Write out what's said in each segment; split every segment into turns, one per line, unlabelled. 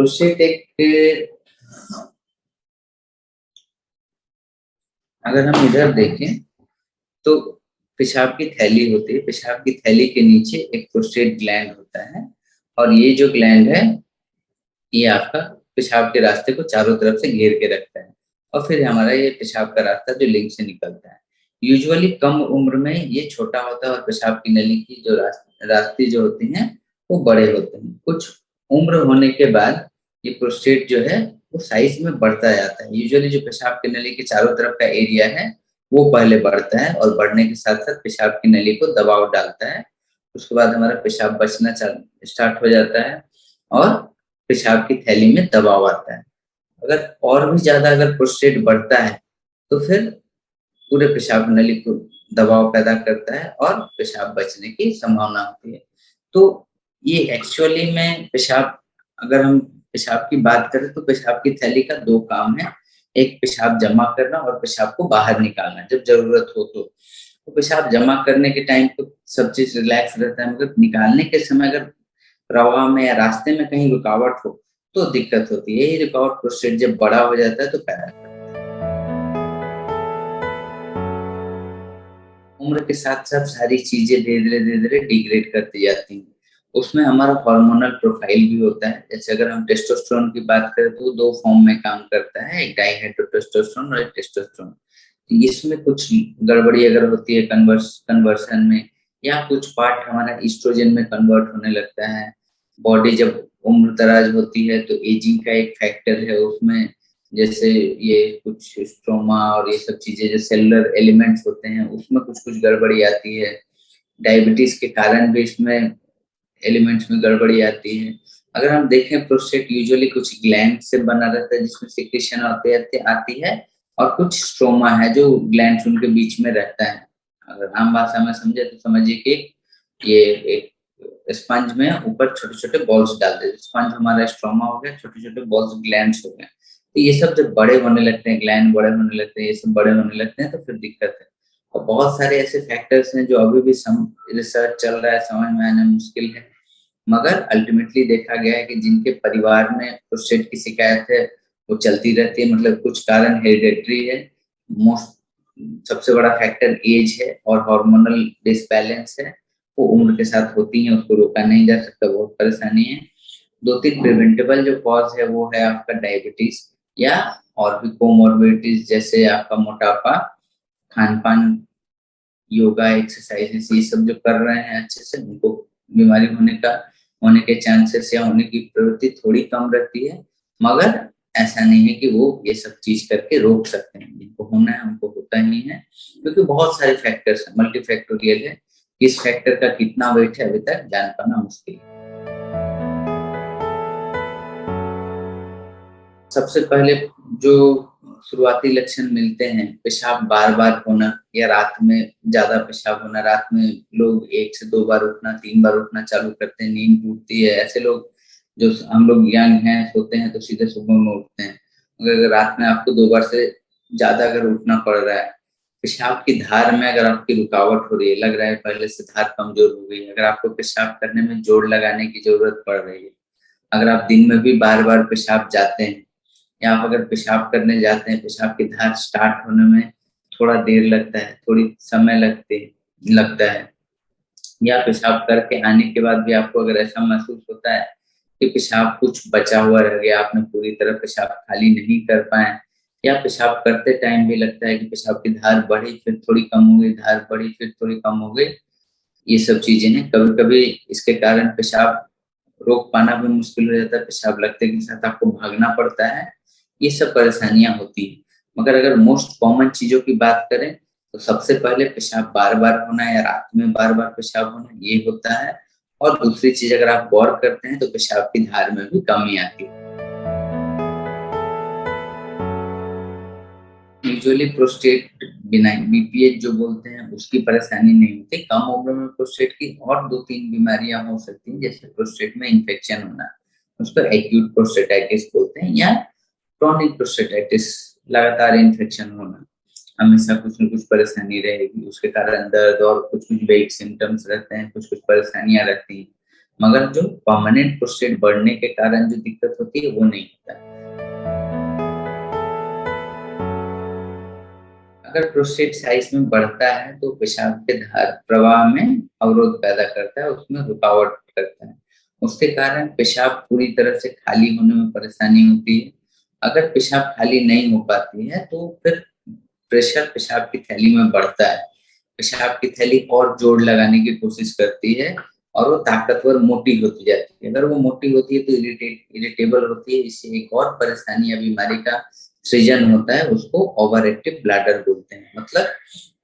Prostate एक अगर हम इधर देखें तो पेशाब की थैली होती है। पेशाब की थैली के नीचे एक प्रोस्टेट ग्लैंड होता है और ये जो ग्लैंड है ये आपका पेशाब के रास्ते को चारों तरफ से घेर के रखता है और फिर हमारा ये पेशाब का रास्ता जो लिंग से निकलता है। यूजुअली कम उम्र में ये छोटा होता है और पेशाब की नली की जो रास्ते जो होती हैं वो बड़े होते हैं। कुछ उम्र होने के बाद ये प्रोस्टेट जो है वो साइज में बढ़ता जाता है। यूजुअली जो पेशाब की नली के चारों तरफ का एरिया है वो पहले बढ़ता है और बढ़ने के साथ साथ पेशाब की नली को दबाव डालता है। उसके बाद हमारा पेशाब बचना स्टार्ट हो जाता है और पेशाब की थैली में दबाव आता है। अगर और भी ज्यादा अगर प्रोस्टेट बढ़ता है तो फिर पूरे पेशाब नली को दबाव पैदा करता है और पेशाब बचने की संभावना होती है। तो ये एक्चुअली में पेशाब अगर हम पेशाब की बात करें तो पेशाब की थैली का 2 काम है। एक पेशाब जमा करना और पेशाब को बाहर निकालना जब ज़रूरत हो तो। तो पेशाब जमा करने के टाइम तो सब चीज़ रिलैक्स रहता है, मगर निकालने के समय अगर प्रवाह में या रास्ते में कहीं रुकावट हो तो दिक्कत होती है। यही रुकावट प्रोस्टेट जब बड़ा हो जाता है तो पैदा करता है। उम्र के साथ-साथ सारी चीज़ें धीरे-धीरे डिग्रेड करती जाती हैं। उसमें हमारा हार्मोनल प्रोफाइल भी होता है। जैसे अगर हम टेस्टोस्टेरोन की बात करें तो वो 2 फॉर्म में काम करता है, एक डाइहाइड्रोटेस्टोस्टेरोन और एक टेस्टोस्टेरोन। इसमें कुछ गड़बड़ी अगर होती है कन्वर्शन में या कुछ पार्ट हमारा एस्ट्रोजन में कन्वर्ट होने लगता है। बॉडी जब उम्र-दराज होती है तो एजिंग का एक फैक्टर है उसमें, जैसे ये कुछ स्ट्रोमा और ये सब चीज़ें जो सेलुलर एलिमेंट्स होते हैं उसमें कुछ-कुछ गड़बड़ी आती है। डायबिटीज़ के कारण भी इसमें एलिमेंट्स में गड़बड़ी आती है। अगर हम देखें प्रोस्टेट यूजुअली कुछ ग्लैंड से बना रहता है जिसमें सिक्रीशन आती है और कुछ स्ट्रोमा है जो ग्लैंड्स उनके बीच में रहता है। अगर आम भाषा में समझे तो समझिए कि ये एक स्पंज में ऊपर छोटे-छोटे बॉल्स डाल देते हैं। स्पंज हमारा स्ट्रोमा हो गया, छोटे-छोटे बॉल्स ग्लैंड्स हो गए। तो ये सब जब बड़े होने लगते हैं, ग्लैंड बड़े होने लगते हैं, ये सब बड़े होने लगते हैं तो फिर दिक्कत है। और बहुत सारे ऐसे फैक्टर्स हैं जो अभी भी रिसर्च चल रहा है, समझ में आना मुश्किल है। मगर अल्टीमेटली देखा गया है कि जिनके परिवार में प्रोस्टेट की शिकायत है, वो चलती रहती है। मतलब कुछ कारण हेरिडिटरी है, मोस्ट सबसे बड़ा फैक्टर एज है और हार्मोनल डिसबैलेंस है। वो उम्र के साथ होती हैं, उसको रोका नहीं जा सकता, बहुत परेशानी है। 2-3 प्रिवेंटेबल जो कॉज़ है वो है आपका डायबिटीज़ या और भी कोमॉर्बिडिटीज़ जैसे आपका मोटापा, खान-पान, योगा, एक्सरसाइज़ेज़ ये सब जो कर रहे हैं अच्छे से उनको बीमारी होने के चांसेस या होने की प्रवृत्ति थोड़ी कम रहती है। मगर ऐसा नहीं है कि वो ये सब चीज़ करके रोक सकते हैं। जिनको होना है उनको होता ही है, क्योंकि बहुत सारे फैक्टर्स हैं, मल्टीफैक्टोरियल है। किस फैक्टर का कितना वेट है अभी तक जान पाना मुश्किल है। सबसे पहले जो शुरुआती लक्षण मिलते हैं, पेशाब बार-बार होना या रात में ज़्यादा पेशाब होना। रात में लोग 1 से 2 बार उठना, 3 बार उठना चालू करते हैं, नींद टूटती है। ऐसे लोग जो हम लोग यंग हैं, सोते हैं तो सीधे सुबह में उठते हैं। मगर अगर रात में आपको 2 बार से ज़्यादा अगर उठना पड़ रहा है, पेशाब की धार में अगर आपकी रुकावट हो रही है, लग रहा है पहले से धार कमज़ोर हो गई है, अगर आपको पेशाब करने में जोर लगाने की ज़रूरत पड़ रही है, अगर आप दिन में भी बार-बार पेशाब जाते हैं या आप अगर पेशाब करने जाते हैं, पेशाब की धार स्टार्ट होने में थोड़ा देर लगता है, थोड़ी समय लगता है या पेशाब करके आने के बाद भी आपको अगर ऐसा महसूस होता है कि पेशाब कुछ बचा हुआ रह गया, आपने पूरी तरह पेशाब खाली नहीं कर पाए या पेशाब करते टाइम भी लगता है कि पेशाब की धार बढ़ी, फिर थोड़ी कम हो गई, धार बढ़ी, फिर थोड़ी कम हो गई, ये सब चीज़ें हैं। कभी-कभी इसके कारण पेशाब रोक पाना भी मुश्किल हो जाता है, पेशाब लगते के साथ आपको भागना पड़ता है, ये सब परेशानियाँ होती हैं। मगर अगर मोस्ट कॉमन चीज़ों की बात करें, तो सबसे पहले पेशाब बार-बार होना या रात में बार-बार पेशाब होना, ये होता है। और दूसरी चीज़ अगर आप गौर करते हैं, तो पेशाब की धार में भी कमी आती है। यूजुअली प्रोस्टेट बिनाइन बीपीएच जो बोलते हैं उसकी परेशानी नहीं होती। कम उम्र में प्रोस्टेट की और 2-3 बीमारियां हो सकती हैं, जैसे प्रोस्टेट में इन्फेक्शन होना, उसको एक्यूट प्रोस्टेटाइटिस बोलते हैं, या क्रोनिक प्रोस्टेटाइटिस, लगातार इन्फेक्शन होना, हमेशा कुछ न कुछ परेशानी रहेगी, उसके कारण दर्द और कुछ-कुछ वेग सिम्पटम्स रहते हैं, कुछ-कुछ परेशानियां रहती हैं। मगर जो परमानेंट प्रोस्टेट बढ़ने के कारण जो दिक्कत होती है वो नहीं होता है। अगर प्रोस्टेट साइज में बढ़ता है तो पेशाब के धार प्रवाह में अवरोध पैदा करता है, उसमें रुकावट करता है। उसके कारण पेशाब पूरी तरह से खाली होने में परेशानी होती है। अगर पेशाब खाली नहीं हो पाती है तो फिर प्रेशर पेशाब की थैली में बढ़ता है। पेशाब की थैली और जोर लगाने की कोशिश करती है और वो ताकतवर मोटी होती जाती है। अगर वो मोटी होती है तो इरिटेबल होती है, इससे एक और परेशानी या बीमारी का सृजन होता है, उसको ओवर एक्टिव ब्लैडर बोलते हैं। मतलब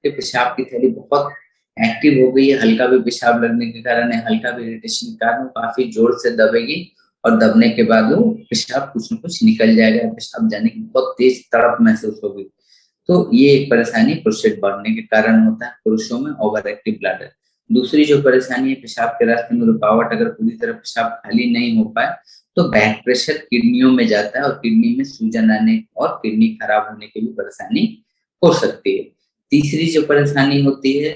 कि पेशाब की थैली बहुत एक्टिव हो गई है, हल्का भी पेशाब लगने के कारण है, हल्का भी इरिटेशन के कारण काफी जोर से दबेगी और दबने के बाद वो पेशाब कुछ न कुछ निकल जाएगा, पेशाब जाने की बहुत तेज तड़प महसूस होगी। तो ये एक परेशानी प्रोस्टेट बढ़ने के कारण होता है पुरुषों में, ओवर एक्टिव ब्लैडर। दूसरी जो परेशानी है पेशाब के रास्ते में रुकावट, अगर पूरी तरह पेशाब खाली नहीं हो पाए तो बैक प्रेशर किडनियों में जाता है और किडनी में सूजन आने और किडनी खराब होने की भी परेशानी हो सकती है। तीसरी जो परेशानी होती है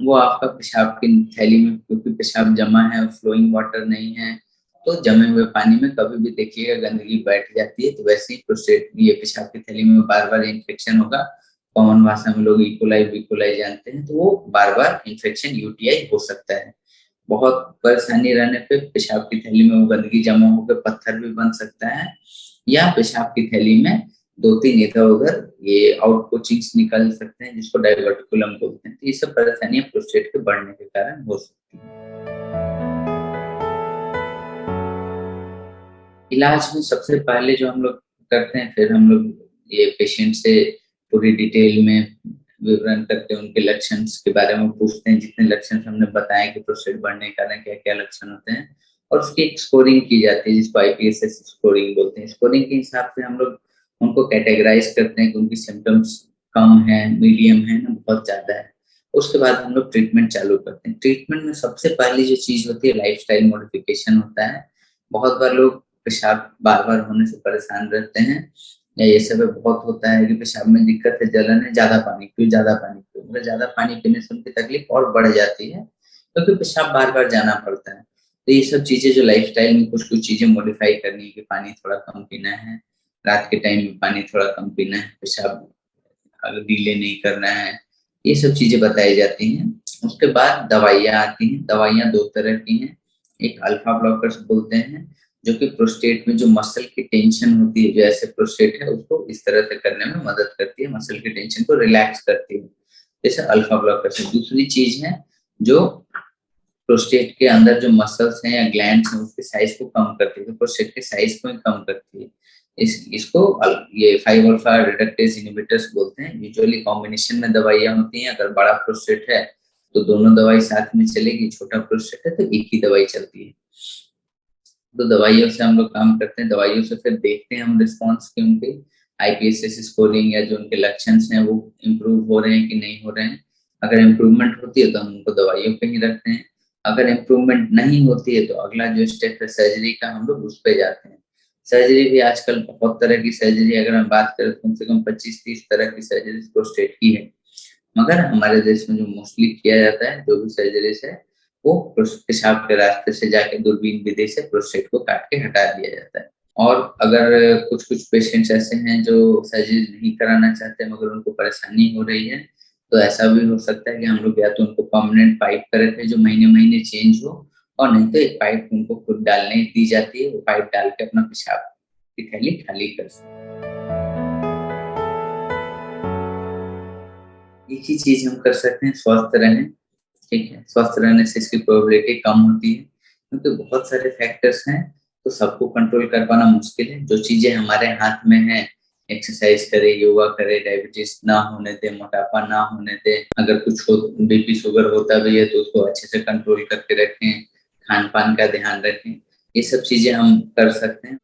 वो आपका पेशाब की थैली में, क्योंकि पेशाब जमा है और फ्लोइंग वाटर नहीं है, तो जमे हुए पानी में कभी भी देखिएगा गंदगी बैठ जाती है, तो वैसे ही प्रोस्टेट ये पेशाब की थैली में बार बार इन्फेक्शन होगा। कॉमन भाषा में लोग इकोलाई बिकोलाई जानते हैं, तो वो बार बार इन्फेक्शन यूटीआई हो सकता है। बहुत परेशानी रहने पे पेशाब की थैली में वो गंदगी जमा होकर पत्थर भी बन सकता है, या पेशाब की थैली में 2-3 इधर-उधर ये आउट पोचिंग्स निकल सकते हैं, जिसको डाइवर्टिकुलम बोलते हैं। तो ये सब परेशानियां प्रोस्टेट के बढ़ने के कारण हो सकती हैं। इलाज में सबसे पहले जो हम लोग करते हैं, फिर हम लोग ये पेशेंट से पूरी डिटेल में विवरण करके उनके लक्षण के बारे में पूछते हैं, जितने लक्षण हमने बताए कि प्रोस्टेट बढ़ने के कारण क्या-क्या लक्षण होते हैं, और उसकी एक स्कोरिंग की जाती है जिसको आईपीएसएस स्कोरिंग बोलते हैं। स्कोरिंग के हिसाब से हम लोग उनको कैटेगराइज करते हैं कि उनकी सिम्पटम्स कम है, मीडियम है ना बहुत ज़्यादा है। उसके बाद हम लोग ट्रीटमेंट चालू करते हैं। ट्रीटमेंट में सबसे पहली जो चीज़ होती है लाइफस्टाइल मॉडिफिकेशन होता है। बहुत बार लोग पेशाब बार-बार होने से परेशान रहते हैं, या ये सब बहुत होता है कि पेशाब में दिक्कत है, जलन है, ज़्यादा पानी पियो, ज़्यादा पानी पियो। मतलब ज़्यादा पानी पीने से उनकी तकलीफ और बढ़ जाती है, क्योंकि पेशाब बार-बार जाना पड़ता है। तो ये सब चीज़ें जो लाइफ़स्टाइल में कुछ-कुछ चीज़ें मॉडिफ़ाई करनी है कि पानी थोड़ा कम पीना है, रात के टाइम में पानी थोड़ा कम पीना है, पेशाब डिले नहीं करना है, ये सब चीज़ें बताई जाती हैं। उसके बाद दवाइयाँ आती हैं, दवाइयाँ 2 तरह की हैं, एक अल्फा ब्लॉकर्स बोलते हैं, जो कि प्रोस्टेट में जो मसल की टेंशन होती है, जो ऐसे प्रोस्टेट है उसको इस तरह से करने में मदद करती है, मसल की टेंशन को रिलैक्स करती है, जैसे अल्फा ब्लॉकर्स है। दूसरी चीज़ है जो प्रोस्टेट के अंदर जो मसल्स हैं या ग्लैंड्स हैं उसके साइज़ को कम करती है, तो प्रोस्टेट के साइज़ को ही कम करती है। इसको ये 5 अल्फा रिडक्टेज इन्हिबिटर्स बोलते हैं। यूजुअली कॉम्बिनेशन में दवाइयाँ होती हैं, अगर बड़ा प्रोस्टेट है तो दोनों दवाई साथ में चलेगी, छोटा प्रोस्टेट है तो एक ही दवाई चलती है। तो दवाइयों से हम लोग काम करते हैं, दवाइयों से फिर देखते हैं हम रिस्पॉन्स कि उनके आईपीएसएस स्कोरिंग या जो उनके लक्षण हैं वो इम्प्रूव हो रहे हैं कि नहीं हो रहे हैं। अगर इम्प्रूवमेंट होती है तो हम उनको दवाइयों पे ही रखते हैं। अगर इम्प्रूवमेंट नहीं होती है तो अगला जो स्टेप है सर्जरी का, हम लोग उस पे जाते हैं। सर्जरी भी आजकल बहुत तरह की सर्जरी, अगर हम बात करें तो कम से कम 25-30 तरह की सर्जरी प्रोस्टेट की है। मगर हमारे देश में जो मोस्टली किया जाता है, जो भी सर्जरीज़ है, वो पेशाब के रास्ते से जाके दूरबीन विधि से प्रोस्टेट को काट के हटा दिया जाता है। और अगर कुछ-कुछ पेशेंट्स ऐसे हैं जो सर्जरी नहीं कराना चाहते मगर उनको परेशानी हो रही है, तो ऐसा भी हो सकता है कि हम लोग या तो उनको परमानेंट पाइप का रखें जो महीने-महीने चेंज हो, और नहीं तो एक पाइप उनको खुद डालने दी जाती है, वो पाइप डाल के अपना पेशाब की थैली खाली कर सकते हैं। एक ही चीज़ हम कर सकते हैं, स्वस्थ रहें, ठीक है? स्वस्थ रहने से इसकी प्रोबेबिलिटी कम होती है, क्योंकि बहुत सारे फैक्टर्स हैं, तो सबको कंट्रोल कर पाना मुश्किल है। जो चीज़ें हमारे हाथ में हैं, एक्सरसाइज करें, योगा करें, डायबिटीज़ ना होने दें, मोटापा ना होने दें, अगर कुछ हो बीपी, शुगर होता भी है तो उसको अच्छे से कंट्रोल करके रखें, खान-पान का ध्यान रखें। ये सब चीज़ें हम कर सकते हैं।